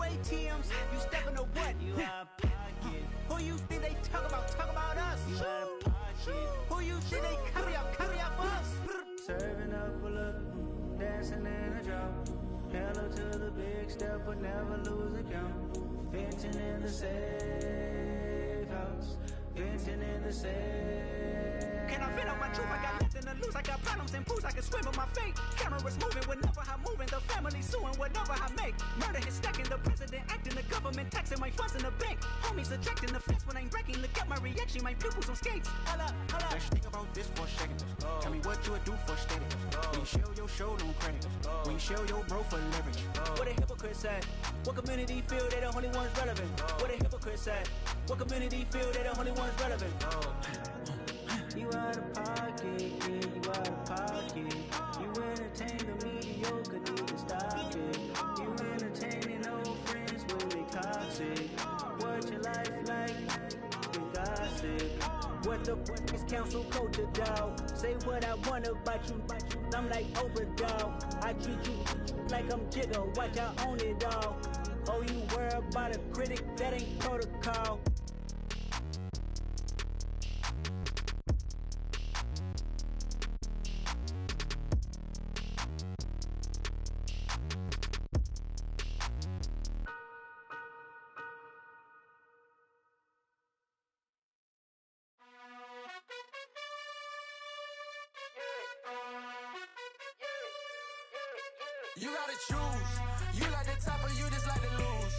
ATMs, you stepping to what? You out of pocket. Who you think they talk about? Talk about us. You out of pocket. Who you think they carry out for us? Serving up, pull up, dancing in a drop. Hello to the big step, but never lose a count. Venting in the safe house. Venting in the safe. Can I vent out my truth? I got nothing to lose. I got problems and booze. I can swim with my fate. Cameras moving whenever I'm moving. The family suing whatever I make. Murder is stacking. The president acting. The government taxing my funds in the bank. Homies subtracting the fence when I'm breaking. Look at my reaction. My pupils on skates. Hold up. Let's think about this for a second. Tell me what you would do for status. When you show your show, no credit. When you show your bro for leverage. What a hypocrite said. What community feel they the only ones relevant? What a hypocrite said. What community feel they the only ones relevant? You out of pocket, yeah, you out of pocket. You entertain the mediocre, need to stop it. You entertaining old friends when they toxic. What your life like? We gossip. What the fuck is council culture, dawg? Say what I want about you. I'm like overdog. I treat you like I'm Jigga. Watch I own it all. Oh, you worry about a critic? That ain't protocol. You gotta choose. You like the top or you just like to lose.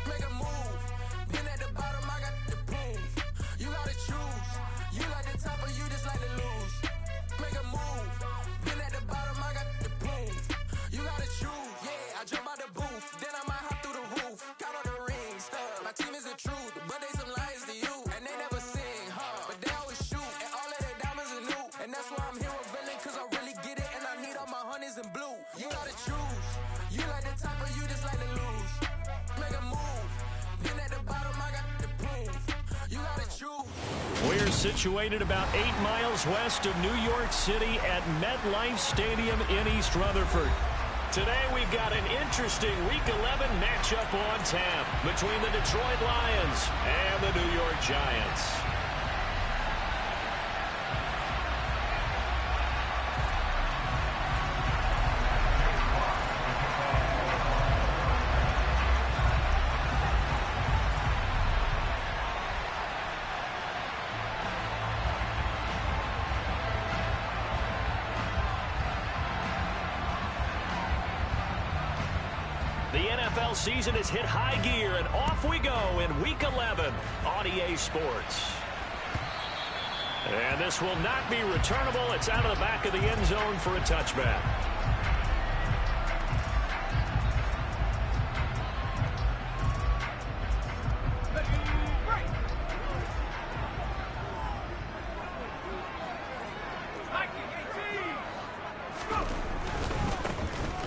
Make a move. Been at the bottom, I got the proof. You gotta choose. You like the top or you just like to lose. Make a move. Been at the bottom, I got the proof. You gotta choose. Yeah, I jump out the booth. Then I might hop through the roof. Count all the rings. My team is the truth, but they some liars to you. And they never sing, huh? But they always shoot. And all of their diamonds are new. And that's why I'm here with villain, cause I really get it. And I need all my honeys in blue. You gotta choose. You like the top or you just like to lose. Make a move. Been at the bottom, I got the proof. You gotta choose. We're situated about 8 miles west of New York City at MetLife Stadium in East Rutherford. Today we've got an interesting Week 11 matchup on tap between the Detroit Lions and the New York Giants. The NFL season has hit high gear, and off we go in Week 11 on EA Sports. And this will not be returnable. It's out of the back of the end zone for a touchback.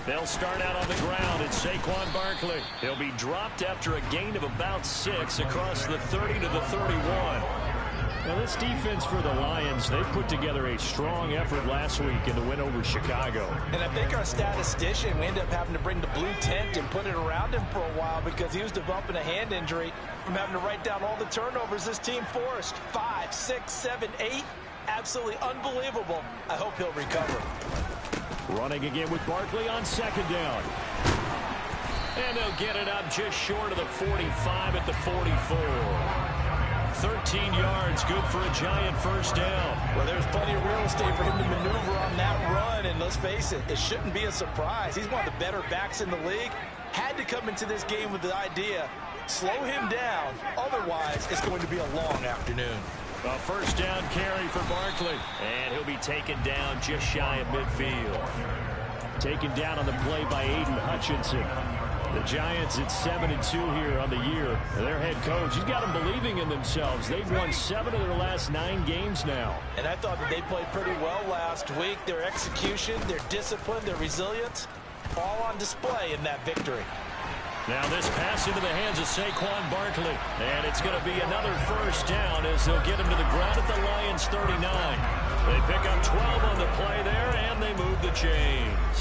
They'll start out on the ground. It's Saquon Barkley. He'll be dropped after a gain of about 6 across the 30 to the 31. Now, this defense for the Lions, they put together a strong effort last week in the win over Chicago. And I think our statistician, we ended up having to bring the blue tent and put it around him for a while because he was developing a hand injury from having to write down all the turnovers this team forced. 5, 6, 7, 8. Absolutely unbelievable. I hope he'll recover. Running again with Barkley on second down. And they'll get it up just short of the 45 at the 44. 13 yards, good for a Giant first down. Well, there's plenty of real estate for him to maneuver on that run, and let's face it, it shouldn't be a surprise. He's one of the better backs in the league. Had to come into this game with the idea, slow him down, otherwise it's going to be a long afternoon. A first down carry for Barkley, and he'll be taken down just shy of midfield. Taken down on the play by Aiden Hutchinson. The Giants at 7-2 here on the year. Their head coach, he's got them believing in themselves. They've won 7 of their last 9 games now. And I thought that they played pretty well last week. Their execution, their discipline, their resilience, all on display in that victory. Now this pass into the hands of Saquon Barkley. And it's going to be another first down as they'll get him to the ground at the Lions 39. They pick up 12 on the play there, and they move the chains.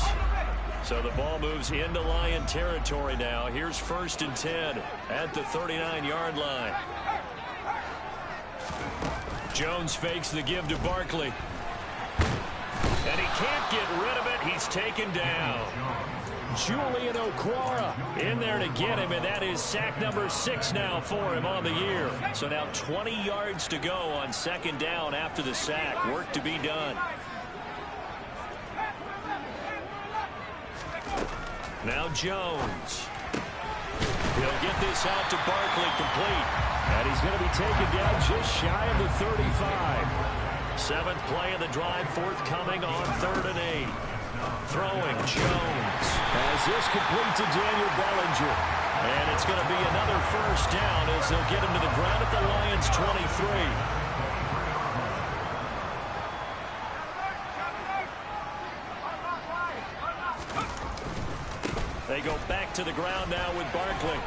So the ball moves into Lion territory now. Here's 1st and 10 at the 39-yard line. Jones fakes the give to Barkley. And he can't get rid of it. He's taken down. Julian Okwara in there to get him, and that is sack number 6 now for him on the year. So now 20 yards to go on 2nd down after the sack. Work to be done. Now Jones. He'll get this out to Barkley complete. And he's going to be taken down just shy of the 35. 7th play of the drive forthcoming on 3rd and 8. Throwing Jones. As this complete to Daniel Bellinger. And it's going to be another 1st down as they'll get him to the ground at the Lions 23. They go back to the ground now with Barkley.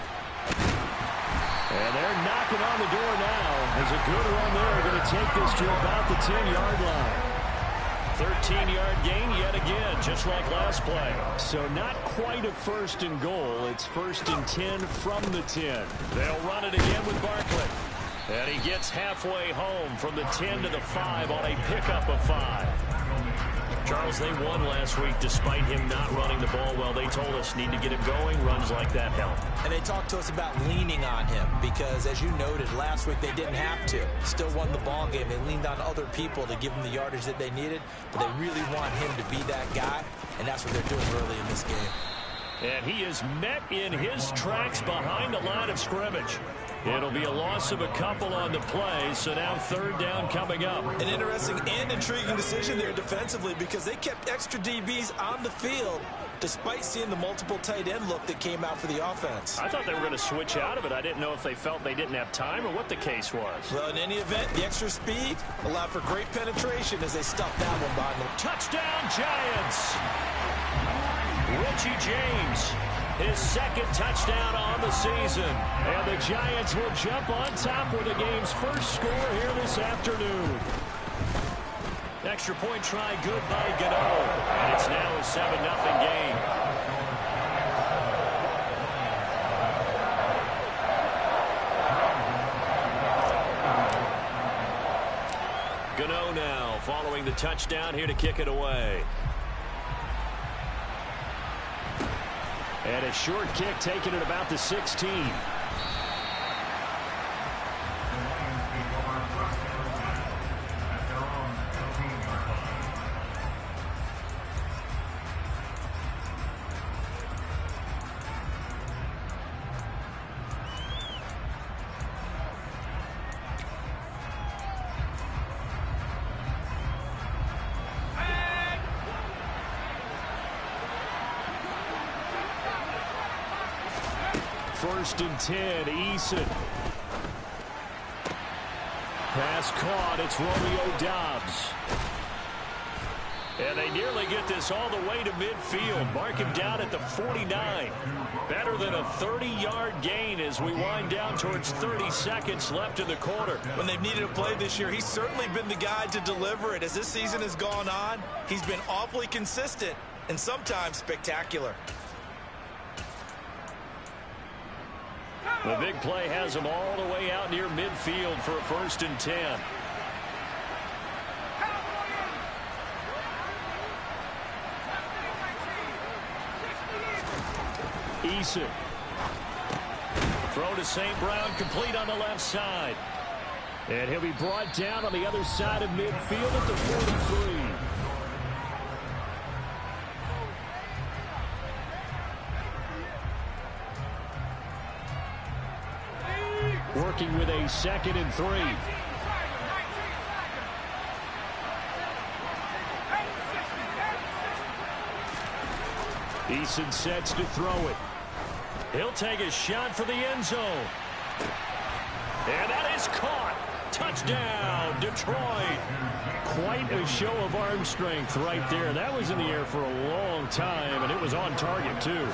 And they're knocking on the door now. There's a good run there. Going to take this to about the 10-yard line. 13-yard gain yet again, just like last play. So not quite a 1st and goal. It's 1st and 10 from the 10. They'll run it again with Barkley. And he gets halfway home from the 10 to the 5 on a pickup of 5. Charles, they won last week despite him not running the ball well. They told us need to get him going. Runs like that help. And they talked to us about leaning on him because, as you noted, last week they didn't have to. Still won the ball game. They leaned on other people to give them the yardage that they needed, but they really want him to be that guy, and that's what they're doing early in this game. And he is met in his tracks behind the line of scrimmage. It'll be a loss of a couple on the play, so now 3rd down coming up. An interesting and intriguing decision there defensively because they kept extra DBs on the field despite seeing the multiple tight end look that came out for the offense. I thought they were going to switch out of it. I didn't know if they felt they didn't have time or what the case was. Well, in any event, the extra speed allowed for great penetration as they stuffed that one behind them. Touchdown, Giants! Richie James, his 2nd touchdown on the season. And the Giants will jump on top with the game's first score here this afternoon. Extra point try good by Gano. And it's now a 7-0 game. Gano now following the touchdown here to kick it away. And a short kick taken at about the 16. First and 10, Eason. Pass caught, it's Romeo Doubs. And they nearly get this all the way to midfield. Mark him down at the 49. Better than a 30-yard gain as we wind down towards 30 seconds left in the quarter. When they've needed a play this year, he's certainly been the guy to deliver it. As this season has gone on, he's been awfully consistent and sometimes spectacular. The big play has him all the way out near midfield for a 1st and 10. Eason. Throw to St. Brown, complete on the left side. And he'll be brought down on the other side of midfield at the 43. Working with a 2nd and 3. Eason sets to throw it. He'll take a shot for the end zone. And that is caught. Touchdown, Detroit. Quite a show of arm strength right there. That was in the air for a long time, and it was on target, too.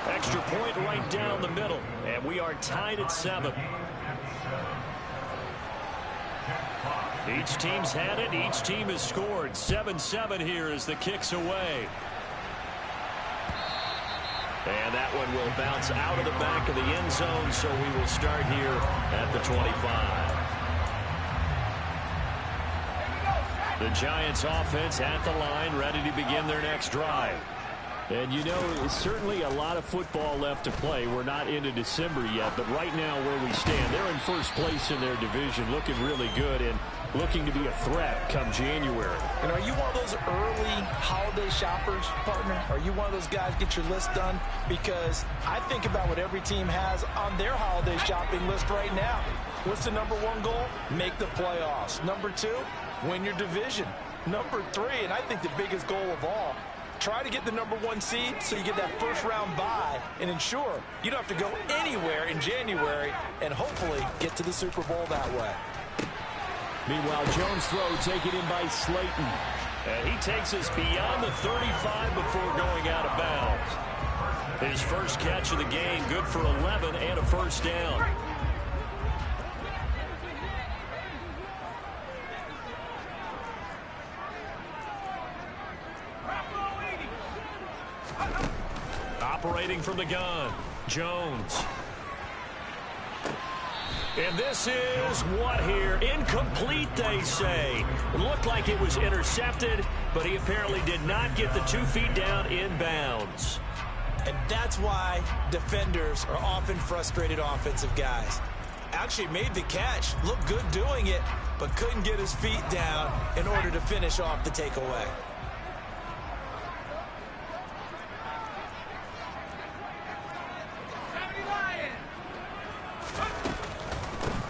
Extra point right down the middle, and we are tied at 7. Each team's had it. Each team has scored. 7-7 here as the kick's away. And that one will bounce out of the back of the end zone, so we will start here at the 25. The Giants offense at the line, ready to begin their next drive. And you know, it's certainly a lot of football left to play. We're not into December yet, but right now where we stand, they're in first place in their division, looking really good and looking to be a threat come January. And are you one of those early holiday shoppers, partner? Are you one of those guys get your list done? Because I think about what every team has on their holiday shopping list right now. What's the number one goal? Make the playoffs. Number two, win your division. Number three, and I think the biggest goal of all, try to get the number one seed so you get that first round bye and ensure you don't have to go anywhere in January and hopefully get to the Super Bowl that way. Meanwhile, Jones' throw taken in by Slayton. And he takes us beyond the 35 before going out of bounds. His first catch of the game, good for 11 and a first down. Operating from the gun, Jones. And this is what here? Incomplete, they say. It looked like it was intercepted, but he apparently did not get the 2 feet down in bounds. And that's why defenders are often frustrated offensive guys. Actually made the catch, looked good doing it, but couldn't get his feet down in order to finish off the takeaway.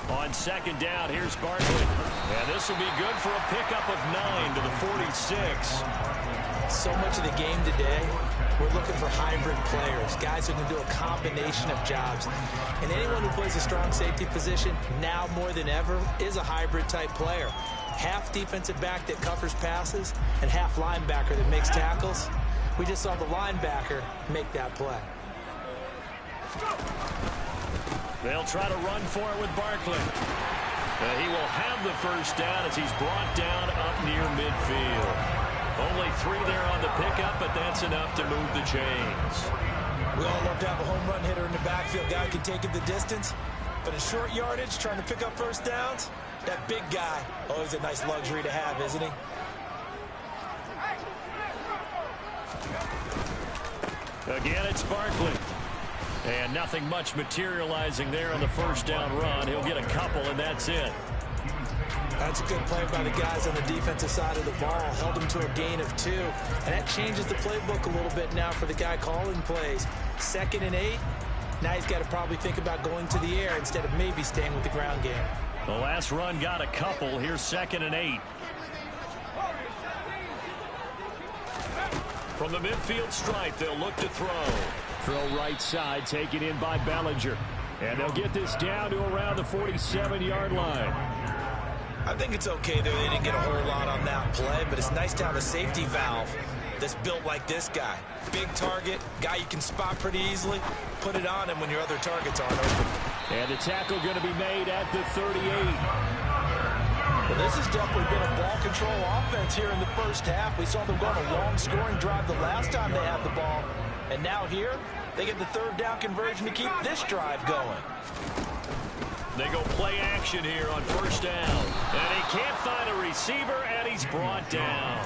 On second down, here's Barkley. And this will be good for a pickup of 9 to the 46. So much of the game today, we're looking for hybrid players, guys who can do a combination of jobs. And anyone who plays a strong safety position, now more than ever, is a hybrid type player. Half defensive back that covers passes and half linebacker that makes tackles. We just saw the linebacker make that play. They'll try to run for it with Barkley. And he will have the first down as he's brought down up near midfield. Only 3 there on the pickup, but that's enough to move the chains. We all love to have a home run hitter in the backfield. Guy can take it the distance. But in short yardage, trying to pick up first downs, that big guy, always a nice luxury to have, isn't he? Again, it's Barkley. And nothing much materializing there on the first down run. He'll get a couple, and that's it. That's a good play by the guys on the defensive side of the ball. Held him to a gain of 2. And that changes the playbook a little bit now for the guy calling plays. 2nd and 8. Now he's got to probably think about going to the air instead of maybe staying with the ground game. The last run got a couple. Here's 2nd and 8. From the midfield stripe, they'll look to throw. Throw right side, taken in by Bellinger. And they'll get this down to around the 47-yard line. I think it's okay that they didn't get a whole lot on that play, but it's nice to have a safety valve that's built like this guy. Big target, guy you can spot pretty easily. Put it on him when your other targets aren't open. And the tackle going to be made at the 38. Well, this has definitely been a ball control offense here in the first half. We saw them go on a long scoring drive the last time they had the ball. And now here, they get the 3rd down conversion to keep this drive going. They go play action here on first down. And he can't find a receiver, and he's brought down.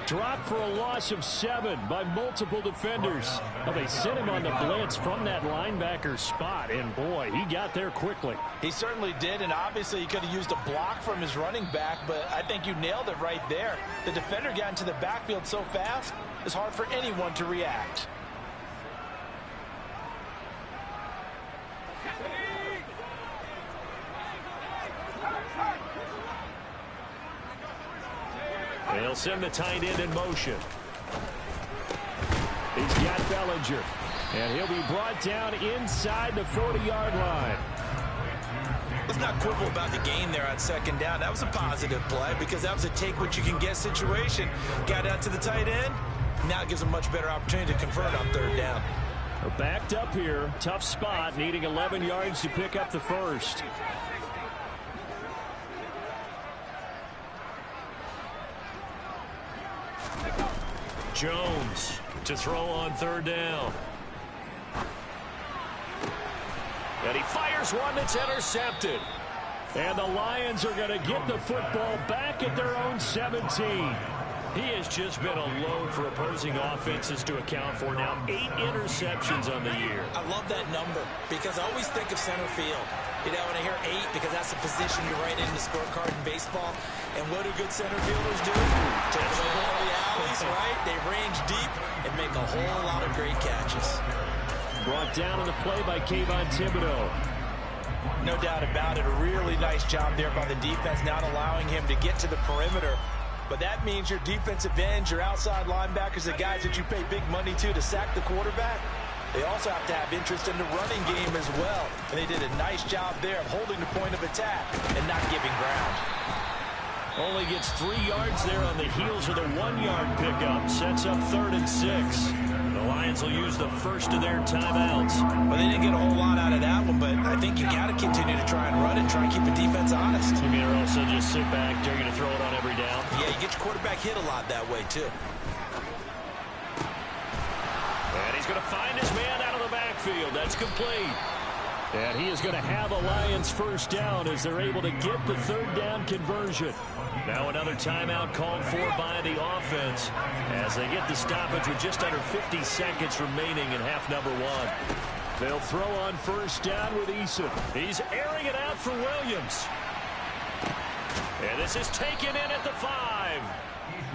Dropped for a loss of 7 by multiple defenders. Well, they sent him on the blitz from that linebacker spot, and boy, he got there quickly. He certainly did, and obviously he could have used a block from his running back, but I think you nailed it right there. The defender got into the backfield so fast, it's hard for anyone to react. They'll send the tight end in motion. He's got Bellinger. And he'll be brought down inside the 40-yard line. Let's not quibble about the gain there on 2nd down. That was a positive play because that was a take-what-you-can-get situation. Got out to the tight end. Now it gives a much better opportunity to convert on 3rd down. We're backed up here. Tough spot, needing 11 yards to pick up the first. Jones to throw on third down. And he fires one that's intercepted. And the Lions are going to get the football back at their own 17. He has just been a load for opposing offenses to account for. Now 8 interceptions on the year. I love that number because I always think of center field. You know, when I hear 8, because that's the position you write in the scorecard in baseball. And what do good center fielders do? Take away all the alleys, right? They range deep and make a whole lot of great catches. Brought down on the play by Kayvon Thibodeau. No doubt about it. A really nice job there by the defense, not allowing him to get to the perimeter. But that means your defensive ends, your outside linebackers, the guys that you pay big money to sack the quarterback, they also have to have interest in the running game as well. And they did a nice job there of holding the point of attack and not giving ground. Only gets 3 yards there on the heels of the 1-yard pickup. Sets up 3rd and 6. The Lions will use the first of their timeouts. Well, they didn't get a whole lot out of that one, but I think you got to continue to try and run and try and keep the defense honest. You mean, or also just sit back, dare you to throw it on every down? Yeah, you get your quarterback hit a lot that way, too. And he's going to find his man out of the backfield. That's complete. And he is going to have a Lions first down as they're able to get the 3rd down conversion. Now another timeout called for by the offense as they get the stoppage with just under 50 seconds remaining in half number 1. They'll throw on first down with Eason. He's airing it out for Williams. And this is taken in at the 5.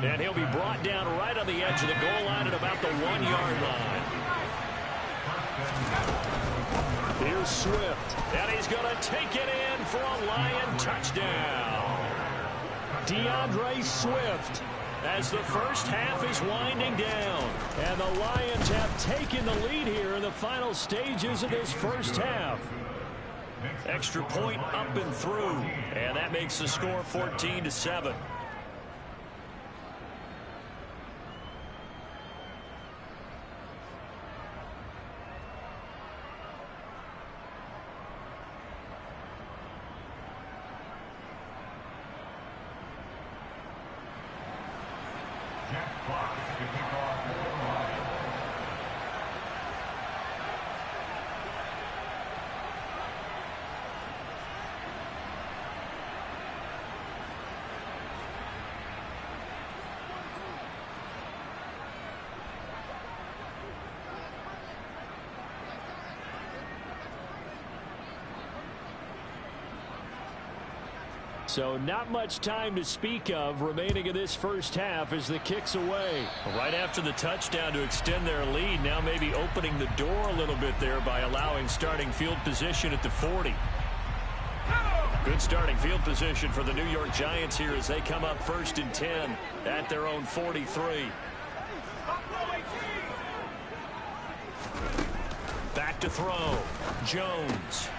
And he'll be brought down right on the edge of the goal line at about the 1-yard line. Here's Swift. And he's going to take it in for a Lion touchdown. DeAndre Swift as the first half is winding down. And the Lions have taken the lead here in the final stages of this first half. Extra point up and through. And that makes the score 14-7. So not much time to speak of remaining in this first half as the kick's away. Right after the touchdown to extend their lead, now maybe opening the door a little bit there by allowing starting field position at the 40. Good starting field position for the New York Giants here as they come up 1st and 10 at their own 43. Back to throw. Jones.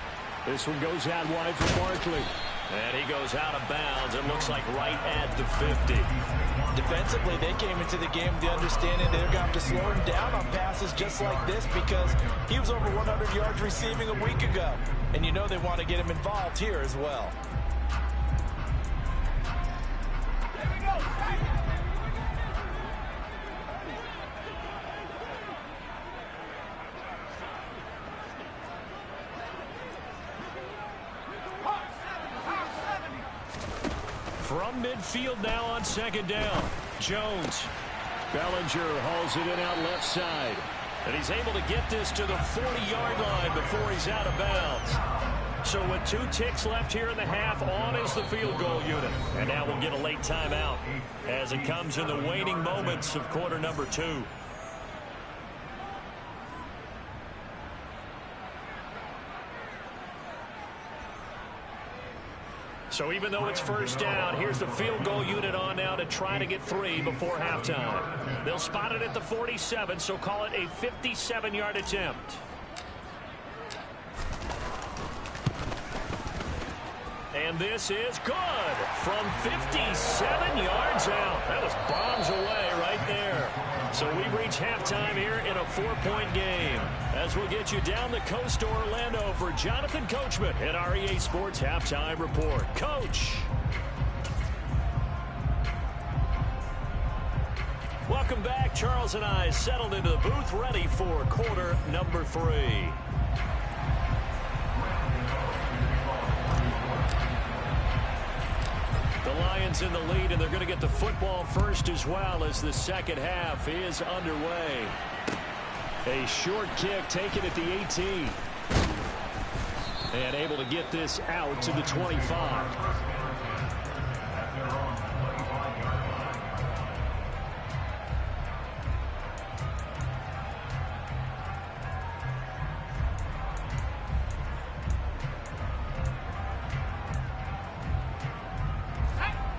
This one goes out wide for Barkley. And he goes out of bounds. It looks like right at the 50. Defensively, they came into the game with the understanding they're going to have to slow him down on passes just like this because he was over 100 yards receiving a week ago. And you know they want to get him involved here as well. From midfield now on 2nd down. Jones. Bellinger hauls it in out left side. And he's able to get this to the 40-yard line before he's out of bounds. So with 2 ticks left here in the half, on is the field goal unit. And now we'll get a late timeout as it comes in the waning moments of quarter number 2. So even though it's first down, here's the field goal unit on now to try to get 3 before halftime. They'll spot it at the 47, so call it a 57-yard attempt. And this is good from 57 yards out. That was bombs away right there. So we've reached halftime here in a 4-point game. As we'll get you down the coast to Orlando for Jonathan Coachman at our EA Sports Halftime Report. Coach. Welcome Welcome back. Charles and I settled into the booth, ready for quarter number 3. The Lions in the lead, and they're going to get the football first as well as the second half is underway. A short kick taken at the 18. And able to get this out to the 25.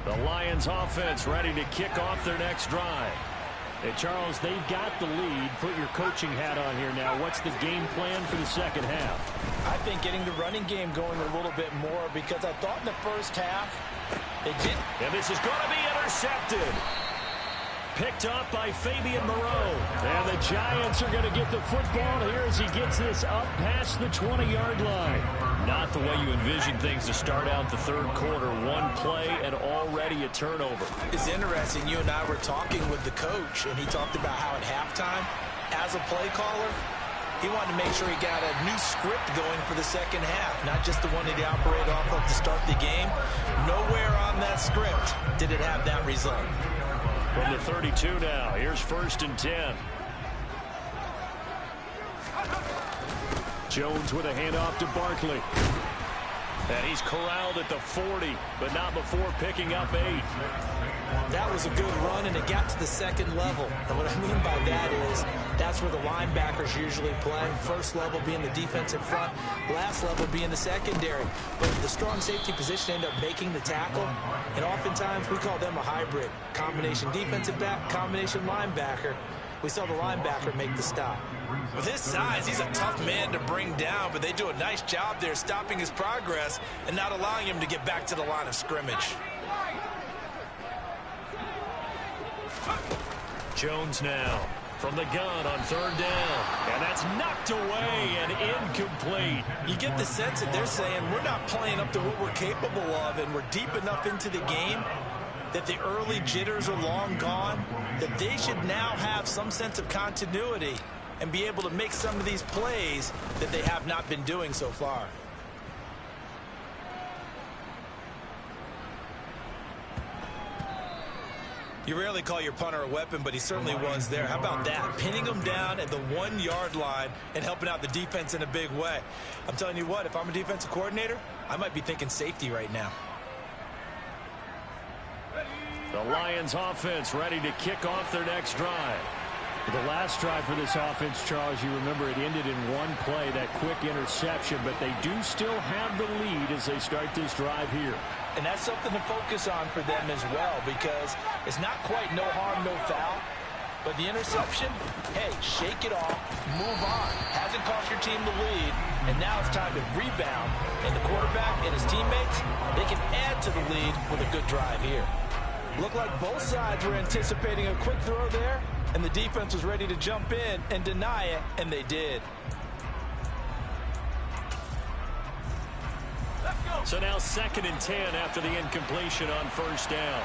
The Lions offense ready to kick off their next drive. Hey, Charles, they've got the lead. Put your coaching hat on here now. What's the game plan for the second half? I think getting the running game going a little bit more, because I thought in the first half they did. And this is going to be intercepted. Picked up by Fabian Moreau. And the Giants are going to get the football here as he gets this up past the 20-yard line. Not the way you envision things to start out the third quarter. One play and already a turnover. It's interesting. You and I were talking with the coach, and he talked about how at halftime, as a play caller, he wanted to make sure he got a new script going for the second half, not just the one that he operated off of to start the game. Nowhere on that script did it have that result. From the 32 now, here's 1st and 10. Jones with a handoff to Barkley. And he's corralled at the 40, but not before picking up 8. That was a good run, and it got to the second level. And what I mean by that is that's where the linebackers usually play. First level being the defensive front, last level being the secondary. But the strong safety position ended up making the tackle, and oftentimes we call them a hybrid. Combination defensive back, combination linebacker. We saw the linebacker make the stop. With his size, he's a tough man to bring down, but they do a nice job there stopping his progress and not allowing him to get back to the line of scrimmage. Jones now from the gun on 3rd down. And that's knocked away and incomplete. You get the sense that they're saying we're not playing up to what we're capable of, and we're deep enough into the game that the early jitters are long gone, that they should now have some sense of continuity and be able to make some of these plays that they have not been doing so far. You rarely call your punter a weapon, but he certainly was there. How about that? Pinning him down at the 1-yard line and helping out the defense in a big way. I'm telling you what, if I'm a defensive coordinator, I might be thinking safety right now. The Lions offense ready to kick off their next drive. The last drive for this offense, Charles, you remember it ended in one play, that quick interception, but they do still have the lead as they start this drive here. And that's something to focus on for them as well, because it's not quite no harm, no foul. But the interception, hey, shake it off, move on. Hasn't cost your team the lead, and now it's time to rebound. And the quarterback and his teammates, they can add to the lead with a good drive here. Looked like both sides were anticipating a quick throw there, and the defense was ready to jump in and deny it, and they did. So now 2nd and 10 after the incompletion on 1st down.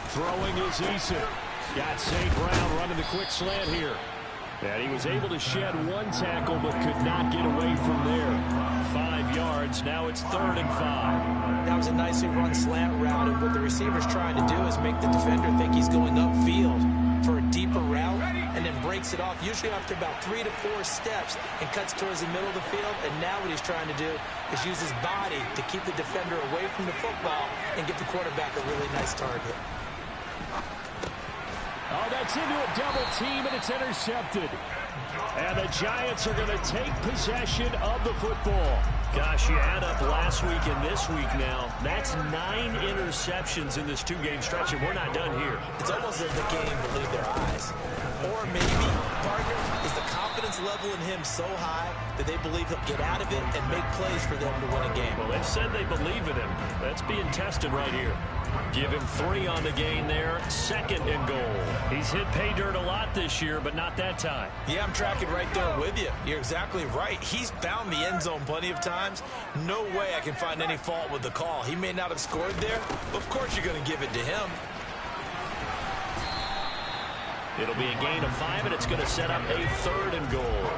Throwing is Eason. Got St. Brown running the quick slant here. And he was able to shed one tackle but could not get away from there. 5 yards. Now it's 3rd and 5. That was a nicely run slant route, and what the receiver's trying to do is make the defender think he's going upfield for a deeper route, and then breaks it off, usually after about 3 to 4 steps, and cuts towards the middle of the field. And now what he's trying to do is use his body to keep the defender away from the football and give the quarterback a really nice target. Oh, that's into a double team, and it's intercepted. And the Giants are going to take possession of the football. Gosh, you add up last week and this week now. That's 9 interceptions in this 2-game stretch, and we're not done here. It's almost as if the game believed their eyes. Or maybe, partner, is the confidence level in him so high that they believe he'll get out of it and make plays for them to win a game. Well, they've said they believe in him. That's being tested right here. Give him 3 on the gain there. 2nd and goal. He's hit pay dirt a lot this year, but not that time. Yeah, I'm tracking right there with you. You're exactly right. He's found the end zone plenty of times. No way I can find any fault with the call. He may not have scored there, but of course you're going to give it to him. It'll be a gain of 5, and it's going to set up a 3rd and goal.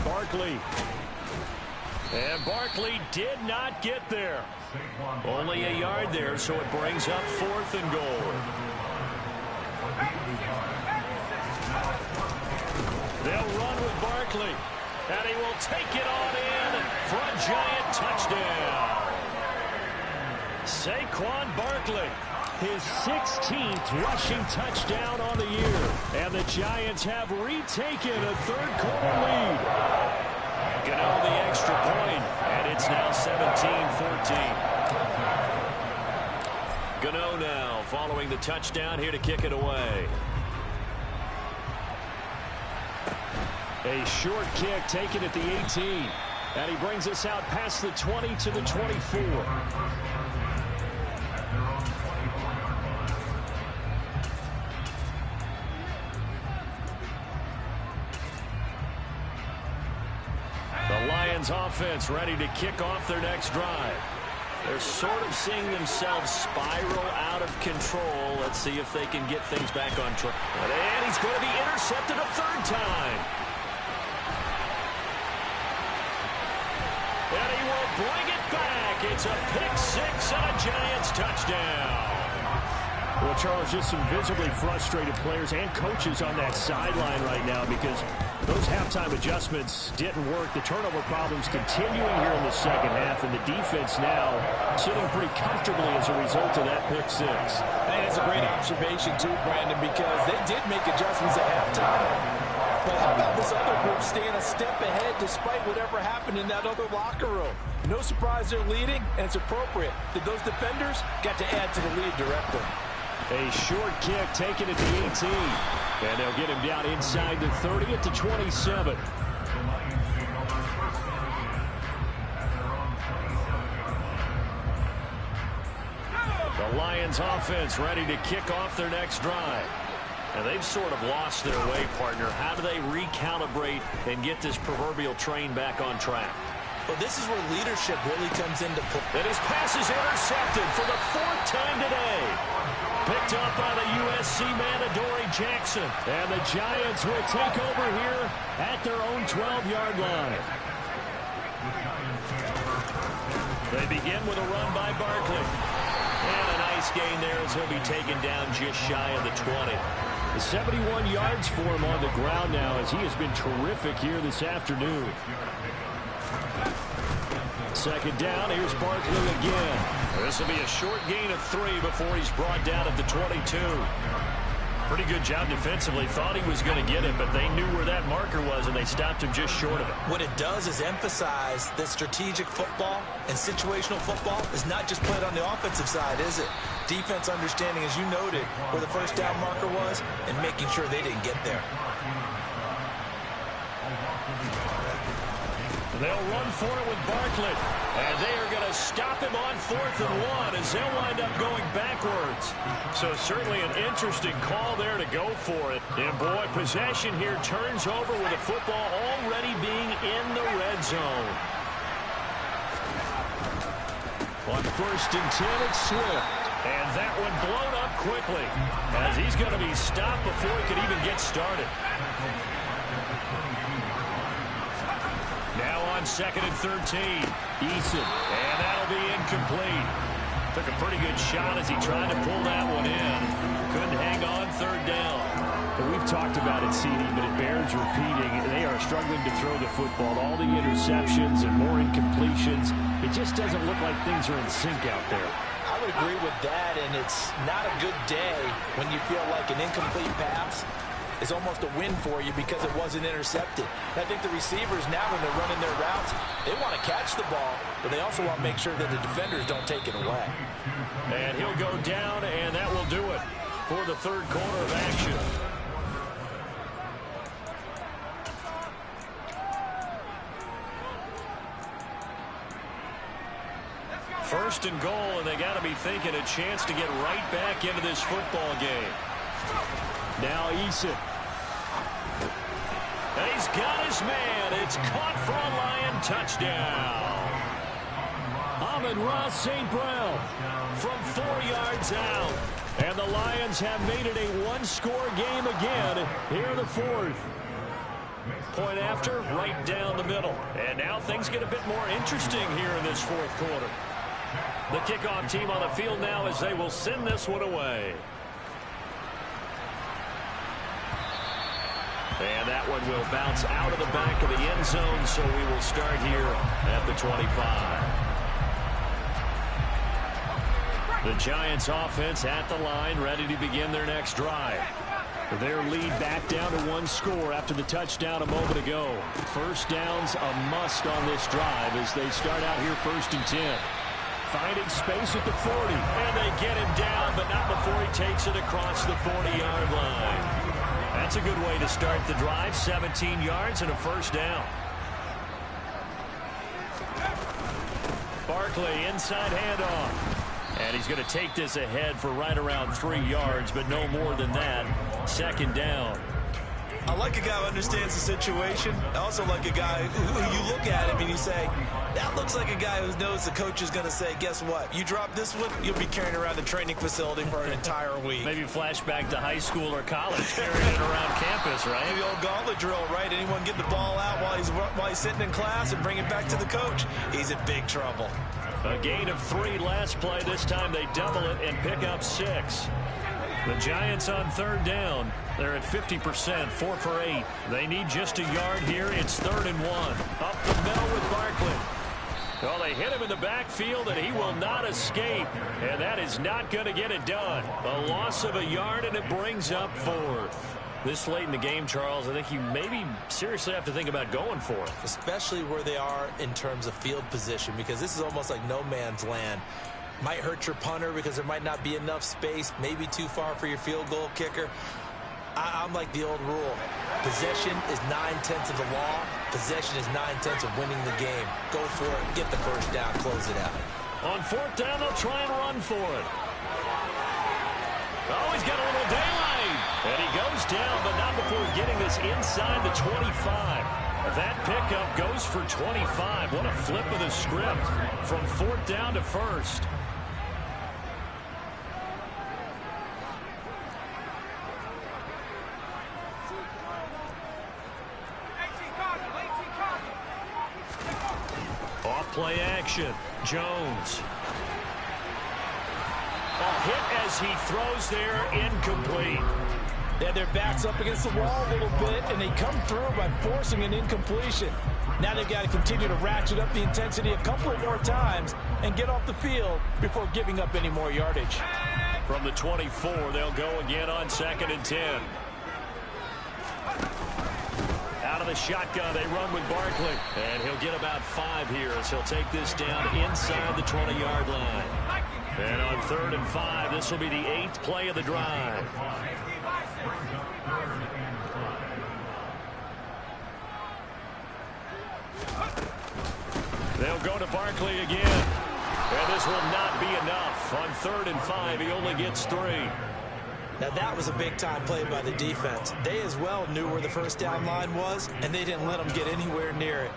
Barkley. And Barkley did not get there. Only a yard there, so it brings up 4th and goal. They'll run with Barkley, and he will take it on in for a Giant touchdown. Saquon Barkley, his 16th rushing touchdown on the year, and the Giants have retaken a 3rd quarter lead. Gano the extra point, and it's now 17-14. Gano now following the touchdown here to kick it away. A short kick taken at the 18. And he brings us out past the 20 to the 24. The Lions offense ready to kick off their next drive. They're sort of seeing themselves spiral out of control. Let's see if they can get things back on track. And he's going to be intercepted a 3rd time. And he will bring it back. It's a pick-6 and a Giants touchdown. Well, Charles, just some visibly frustrated players and coaches on that sideline right now because those halftime adjustments didn't work. The turnover problems continuing here in the 2nd half, and the defense now sitting pretty comfortably as a result of that pick-6. I think that's a great observation, too, Brandon, because they did make adjustments at halftime. But how about this other group staying a step ahead despite whatever happened in that other locker room? No surprise they're leading, and it's appropriate that those defenders got to add to the lead directly. A short kick taken at the 18. And they'll get him down inside the 30 at the 27. The Lions offense ready to kick off their next drive. And they've sort of lost their way, partner. How do they recalibrate and get this proverbial train back on track? Well, this is where leadership really comes into play. And his pass is intercepted for the 4th time today. Picked up by the USC man, Adoree Jackson. And the Giants will take over here at their own 12-yard line. They begin with a run by Barkley. And a nice gain there as he'll be taken down just shy of the 20. 71 yards for him on the ground now as he has been terrific here this afternoon. 2nd down, here's Barkley again. This will be a short gain of 3 before he's brought down at the 22. Pretty good job defensively. Thought he was going to get it, but they knew where that marker was, and they stopped him just short of it. What it does is emphasize that strategic football and situational football is not just played on the offensive side, is it? Defense understanding, as you noted, where the 1st down marker was and making sure they didn't get there. They'll run for it with Barkley. And they are going to stop him on 4th and 1 as they'll wind up going backwards. So certainly an interesting call there to go for it. And boy, possession here turns over with the football already being in the red zone. On 1st and 10, it's Swift. And that one blown up quickly as he's going to be stopped before he could even get started. Now on 2nd and 13, Eason, and that'll be incomplete. Took a pretty good shot as he tried to pull that one in. Couldn't hang on 3rd down. And we've talked about it, CD, but it bears repeating. They are struggling to throw the football. All the interceptions and more incompletions. It just doesn't look like things are in sync out there. I would agree with that, and it's not a good day when you feel like an incomplete pass is almost a win for you because it wasn't intercepted. I think the receivers now, when they're running their routes, they want to catch the ball, but they also want to make sure that the defenders don't take it away. And he'll go down, and that will do it. for the third quarter of action. First and goal, and they got to be thinking a chance to get right back into this football game. Now Eason. And he's got his man. It's caught for a Lion touchdown. Amon-Ra St. Brown from 4 yards out. And the Lions have made it a one-score game again here in the fourth. Point after, right down the middle. And now things get a bit more interesting here in this fourth quarter. The kickoff team on the field now as they will send this one away. And that one will bounce out of the back of the end zone, so we will start here at the 25. The Giants offense at the line, ready to begin their next drive. Their lead back down to one score after the touchdown a moment ago. First down's a must on this drive as they start out here 1st and 10. Finding space at the 40, and they get him down, but not before he takes it across the 40-yard line. That's a good way to start the drive, 17 yards and a first down. Barkley, inside handoff. And he's going to take this ahead for right around 3 yards, but no more than that. Second down. I like a guy who understands the situation. I also like a guy who you look at him and you say, that looks like a guy who knows the coach is going to say, guess what? You drop this one, you'll be carrying around the training facility for an entire week. Maybe flashback to high school or college, carrying it around campus, right? Maybe the old gauntlet drill, right? Anyone get the ball out while he's sitting in class and bring it back to the coach? He's in big trouble. A gain of 3 last play. This time they double it and pick up 6. The Giants on third down. They're at 50%, 4 for 8. They need just a yard here. It's 3rd and 1. Up the middle with Barkley. Well, they hit him in the backfield, and he will not escape. And that is not going to get it done. A loss of a yard, and it brings up 4th. This late in the game, Charles, I think you maybe seriously have to think about going for it. Especially where they are in terms of field position, because this is almost like no man's land. Might hurt your punter because there might not be enough space, maybe too far for your field goal kicker. I'm like the old rule. Possession is 9/10 of the law. Possession is 9/10 of winning the game. Go for it. Get the first down. Close it out. On 4th down, they'll try and run for it. Oh, he's got a little daylight. And he goes down, but not before getting this inside the 25. That pickup goes for 25. What a flip of the script from 4th down to 1st. Off play action. Jones. A hit as he throws there, incomplete. Yeah, their backs up against the wall a little bit, and they come through by forcing an incompletion. Now they've got to continue to ratchet up the intensity a couple of more times and get off the field before giving up any more yardage. From the 24, they'll go again on 2nd and 10. Out of the shotgun, they run with Barkley. And he'll get about 5 here as he'll take this down inside the 20-yard line. And on 3rd and 5, this will be the 8th play of the drive. They'll go to Barkley again. And this will not be enough. On 3rd and 5, he only gets 3. Now that was a big-time play by the defense. They as well knew where the first down line was, and they didn't let them get anywhere near it.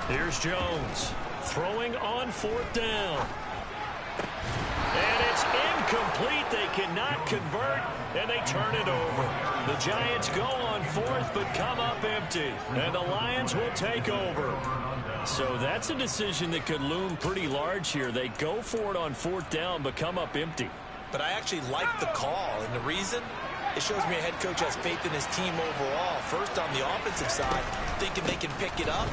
Here's Jones throwing on 4th down. And it's incomplete. They cannot convert, and they turn it over. The Giants go on 4th, but come up empty. And the Lions will take over. So that's a decision that could loom pretty large here. They go for it on 4th down, but come up empty. But I actually like the call, and the reason? It shows me a head coach has faith in his team overall. First on the offensive side, thinking they can pick it up,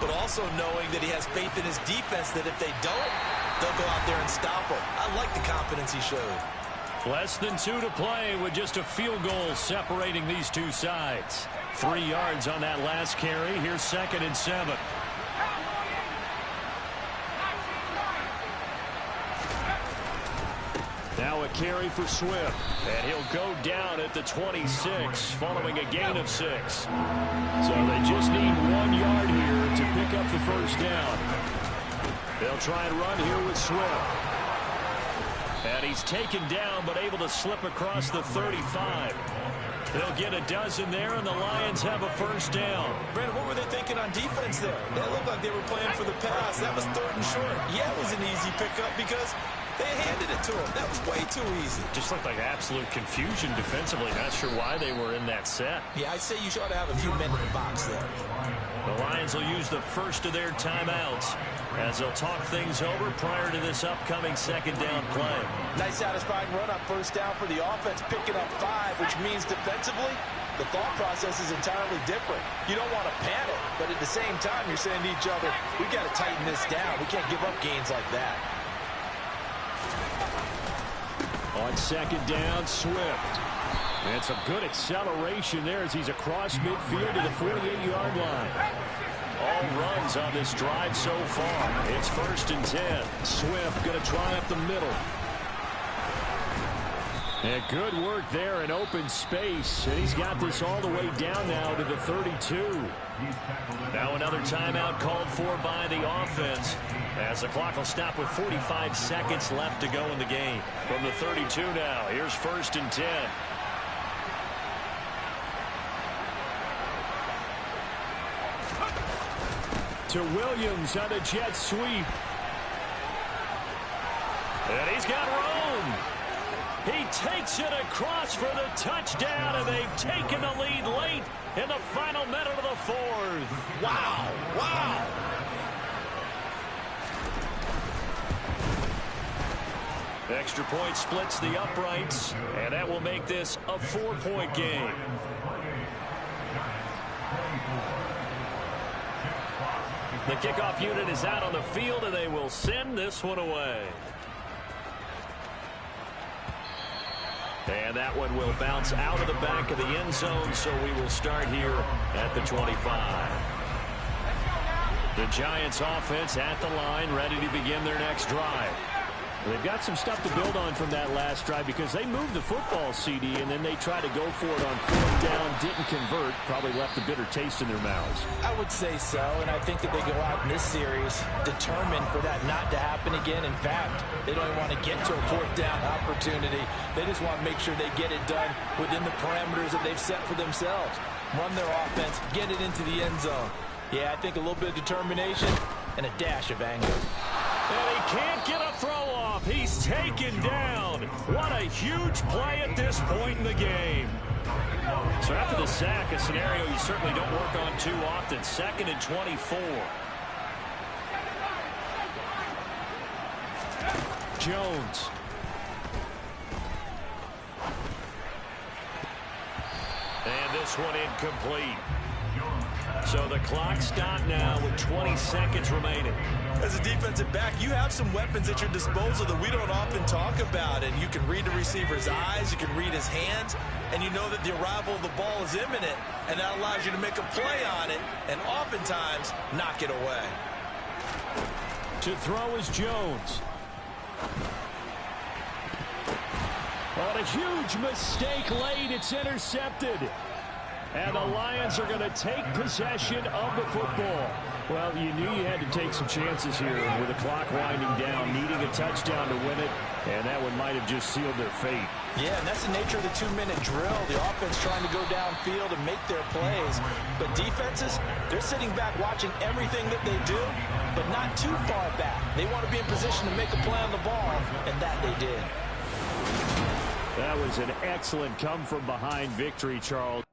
but also knowing that he has faith in his defense that if they don't, they'll go out there and stop them. I like the confidence he showed. Less than 2 to play with just a field goal separating these two sides. 3 yards on that last carry. Here's 2nd and 7. Now a carry for Swift, and he'll go down at the 26 following a gain of 6. So they just need 1 yard here to pick up the first down. They'll try and run here with Swift. And he's taken down but able to slip across the 35. They'll get a dozen there, and the Lions have a first down. Brandon, what were they thinking on defense there? They looked like they were playing for the pass. That was 3rd and short. Yeah, it was an easy pickup because they handed it to him. That was way too easy. Just looked like absolute confusion defensively. Not sure why they were in that set. Yeah, I'd say you ought to have a few men in the box there. The Lions will use the first of their timeouts as they'll talk things over prior to this upcoming 2nd down play. Nice satisfying run on first down for the offense, picking up 5, which means defensively, the thought process is entirely different. You don't want to panic, but at the same time, you're saying to each other, we've got to tighten this down. We can't give up gains like that. On 2nd down, Swift. And some good acceleration there as he's across midfield to the 48-yard line. All runs on this drive so far. It's 1st and 10. Swift going to try up the middle. And good work there in open space. And he's got this all the way down now to the 32. Now another timeout called for by the offense, as the clock will stop with 45 seconds left to go in the game. From the 32 now, here's 1st and 10. To Williams on a jet sweep. And he's got room. He takes it across for the touchdown, and they've taken the lead late in the final minute of the 4th. Wow, wow. Extra point splits the uprights, and that will make this a 4-point game. The kickoff unit is out on the field, and they will send this one away. And that one will bounce out of the back of the end zone, so we will start here at the 25. The Giants offense at the line, ready to begin their next drive. They've got some stuff to build on from that last drive because they moved the football, CD, and then they tried to go for it on 4th down, didn't convert, probably left a bitter taste in their mouths. I would say so, and I think that they go out in this series determined for that not to happen again. In fact, they don't even want to get to a 4th down opportunity. They just want to make sure they get it done within the parameters that they've set for themselves. Run their offense, get it into the end zone. Yeah, I think a little bit of determination and a dash of anger. And he can't get a throw off. He's taken down. What a huge play at this point in the game. So after the sack, a scenario you certainly don't work on too often. 2nd and 24. Jones. And this one incomplete. So the clock stopped now with 20 seconds remaining. As a defensive back, you have some weapons at your disposal that we don't often talk about. And you can read the receiver's eyes, you can read his hands, and you know that the arrival of the ball is imminent. And that allows you to make a play on it and oftentimes knock it away. To throw is Jones. On a huge mistake late, it's intercepted. And the Lions are going to take possession of the football. Well, you knew you had to take some chances here with the clock winding down, needing a touchdown to win it, and that one might have just sealed their fate. Yeah, and that's the nature of the 2-minute drill. The offense trying to go downfield and make their plays. But defenses, they're sitting back watching everything that they do, but not too far back. They want to be in position to make a play on the ball, and that they did. That was an excellent come-from-behind victory, Charles.